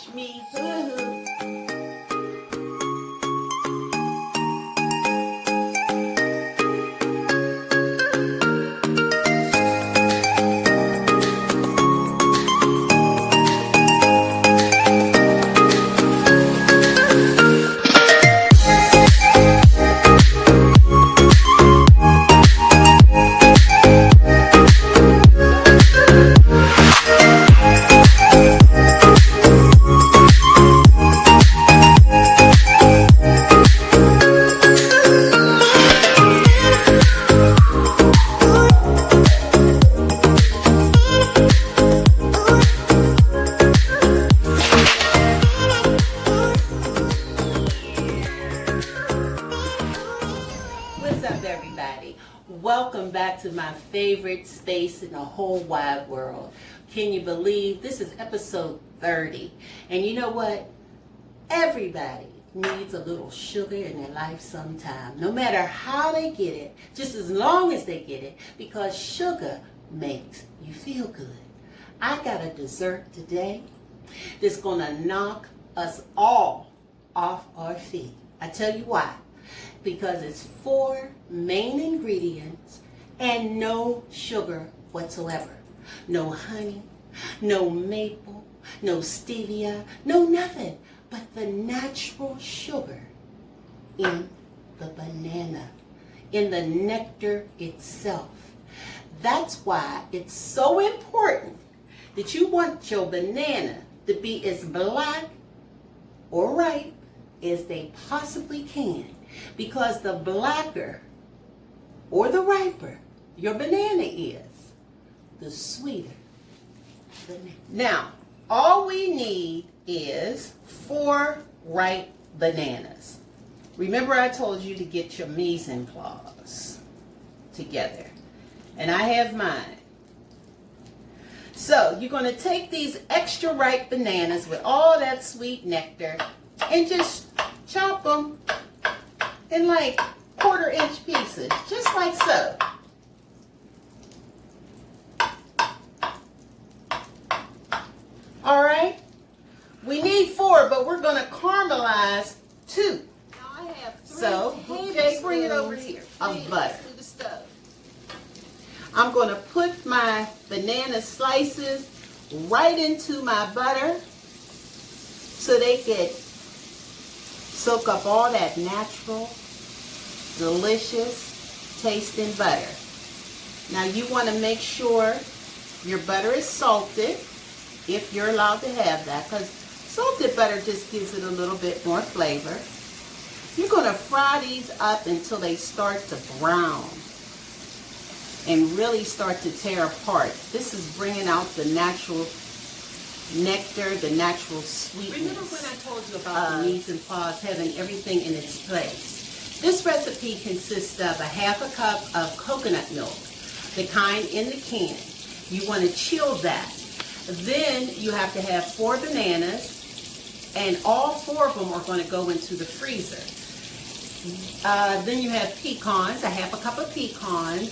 Teach me. Hoo-hoo. What's up, everybody? Welcome back to my favorite space in the whole wide world. Can you believe this is episode 30? And you know what? Everybody needs a little sugar in their life sometime. No matter how they get it, just as long as they get it, because sugar makes you feel good. I got a dessert today that's gonna knock us all off our feet. I tell you why. Because it's 4 main ingredients and no sugar whatsoever. No honey, no maple, no stevia, no nothing but the natural sugar in the banana, in the nectar itself. That's why it's so important that you want your banana to be as black or ripe as they possibly can. Because the blacker or the riper your banana is, the sweeter the banana. Now, all we need is 4 ripe bananas. Remember I told you to get your mise en place together. And I have mine. So, you're going to take these extra ripe bananas with all that sweet nectar and just chop them in like 1/4-inch pieces, just like so. All right, we need 4, but we're going to caramelize 2. Now I have 3 tablespoons bring it over here, of butter. To the stove. I'm going to put my banana slices right into my butter so they get soak up all that natural, delicious tasting butter. Now you want to make sure your butter is salted, if you're allowed to have that, because salted butter just gives it a little bit more flavor. You're going to fry these up until they start to brown and really start to tear apart. This is bringing out the natural nectar, the natural sweetness. Remember when I told you about the mise en place, having everything in its place? This recipe consists of 1/2 cup of coconut milk, the kind in the can. You want to chill that. Then you have to have 4 bananas, and all 4 of them are going to go into the freezer. Then you have pecans, 1/2 cup of pecans,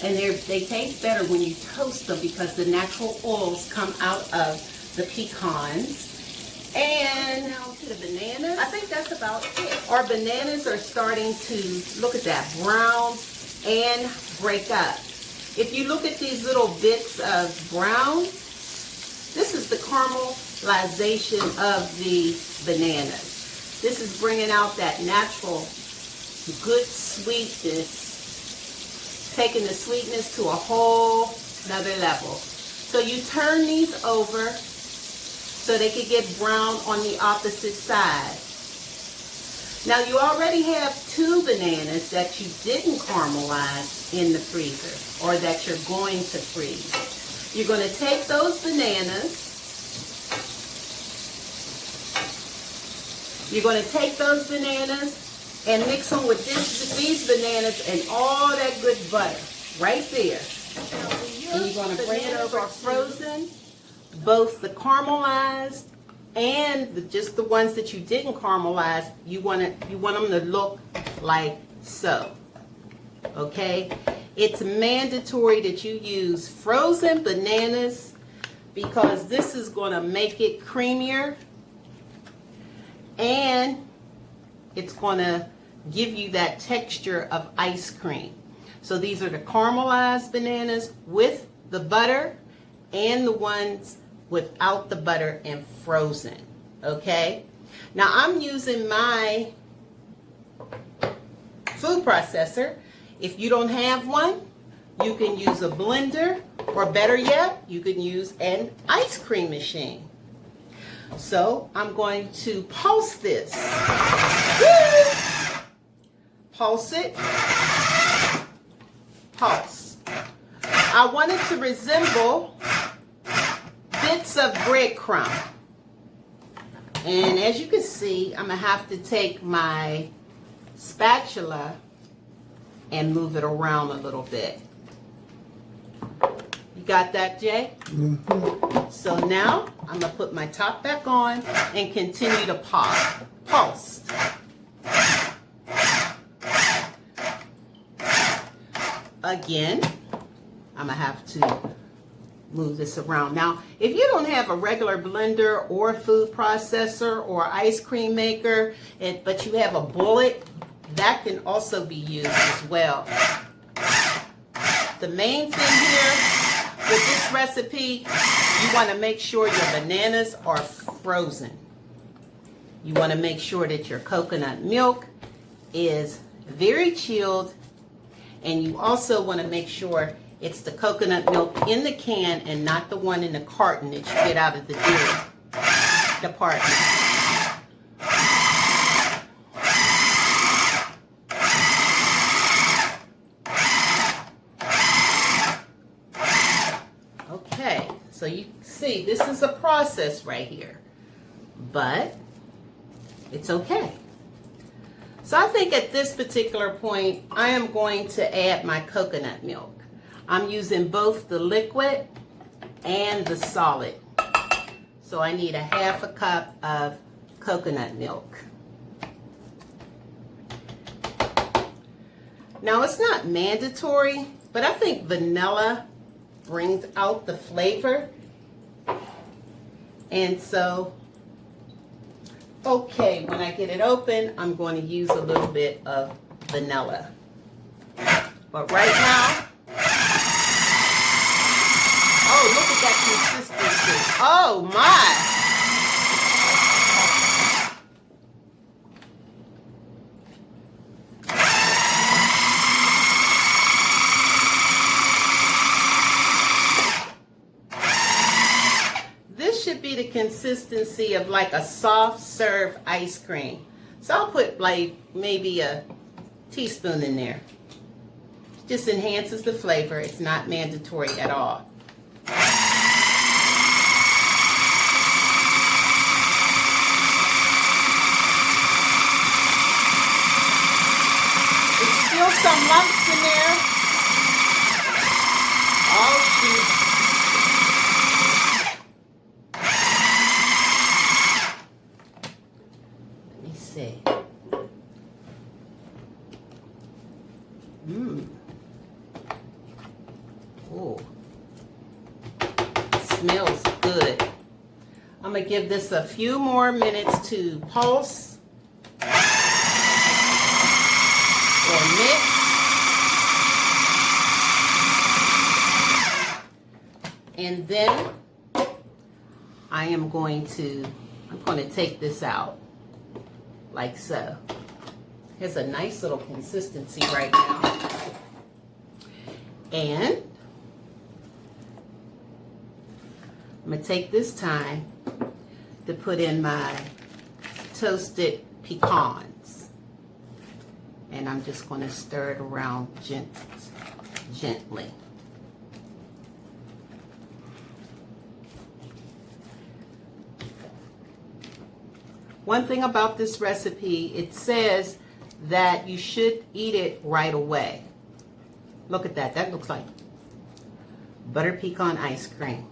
and they taste better when you toast them because the natural oils come out of the pecans. And now to the bananas. I think that's about it. Our bananas are starting to, look at that, brown and break up. If you look at these little bits of brown, this is the caramelization of the bananas. This is bringing out that natural good sweetness, taking the sweetness to a whole another level. So you turn these over so they can get brown on the opposite side. Now you already have 2 bananas that you didn't caramelize in the freezer or that you're going to freeze. You're going to take those bananas. You're going to take those bananas and mix them with these bananas and all that good butter right there. And you're going to bring it over frozen, both the caramelized and just the ones that you didn't caramelize. You want them to look like so. Okay? It's mandatory that you use frozen bananas because this is going to make it creamier and it's going to give you that texture of ice cream. So these are the caramelized bananas with the butter and the ones without the butter and frozen. Okay? Now I'm using my food processor. If you don't have one, you can use a blender, or better yet, you can use an ice cream machine. So I'm going to pulse this. Woo! Pulse it. Pulse. I want it to resemble bits of breadcrumb. And as you can see, I'm going to have to take my spatula and move it around a little bit. You got that, Jay? Mm-hmm. So now I'm going to put my top back on and continue to pulse. Again, I'm going to have to move this around. Now, if you don't have a regular blender or food processor or ice cream maker, but you have a bullet, that can also be used as well. The main thing here with this recipe, you want to make sure your bananas are frozen. You want to make sure that your coconut milk is very chilled, and you also want to make sure it's the coconut milk in the can and not the one in the carton that you get out of the dairy department. Okay, so you see this is a process right here, but it's okay. So I think at this particular point, I am going to add my coconut milk. I'm using both the liquid and the solid. So I need a half a cup of coconut milk. Now it's not mandatory, but I think vanilla brings out the flavor. And so, okay, when I get it open, I'm going to use a little bit of vanilla. But right now, oh, look at that consistency. Oh, my. This should be the consistency of like a soft serve ice cream. So I'll put like maybe a teaspoon in there. Just enhances the flavor. It's not mandatory at all. There's still some lumps in there. Oh, shoot. Let me see. Oh, smells good. I'm going to give this a few more minutes to pulse or mix. And then I'm going to take this out like so. Here's a nice little consistency right now. And I'm going to take this time to put in my toasted pecans. And I'm just going to stir it around gently. One thing about this recipe, it says that you should eat it right away. Look at that. That looks like butter pecan ice cream.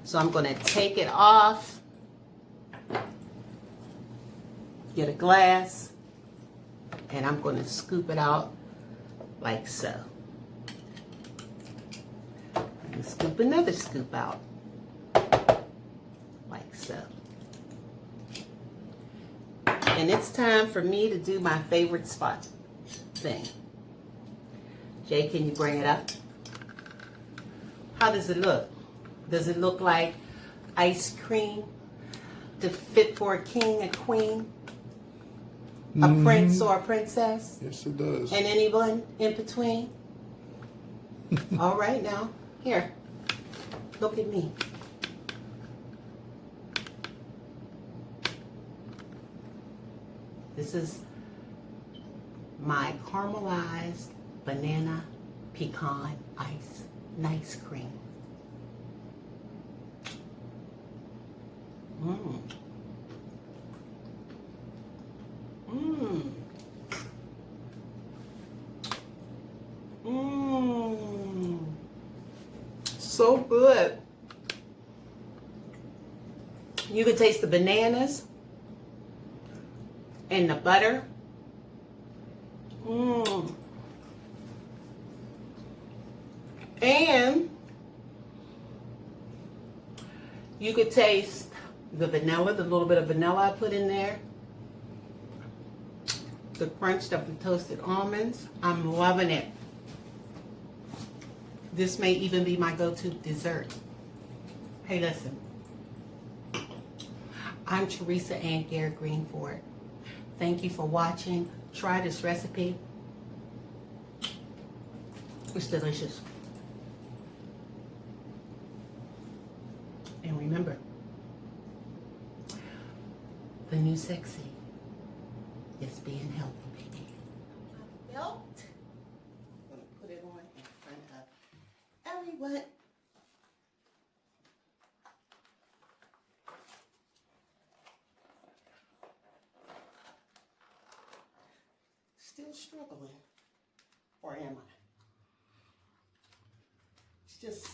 So I'm going to take it off, get a glass, and I'm going to scoop it out like so. And scoop another scoop out like so. And it's time for me to do my favorite spot thing. Jay, can you bring it up? How does it look? Does it look like ice cream to fit for a king, a queen, a prince or a princess? Yes, it does. And anyone in between? All right, now, here, look at me. This is my caramelized banana pecan ice cream. Mmm. Mmm. Mmm. So good. You can taste the bananas and the butter. Mmm. And you could taste the vanilla, the little bit of vanilla I put in there. The crunch of the toasted almonds. I'm loving it. This may even be my go-to dessert. Hey, listen. I'm Teresa Ann Garrett Greenford. Thank you for watching. Try this recipe. It's delicious. And remember, the new sexy is being healthy, baby. My belt. I'm going to put it on in front of everyone. Still struggling, or am I? It's just,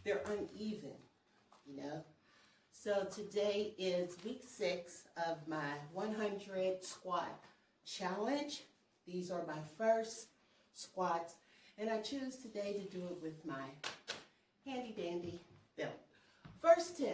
they're uneven, you know? So today is week 6 of my 100 squat challenge. These are my first squats, and I choose today to do it with my handy dandy belt. First 10.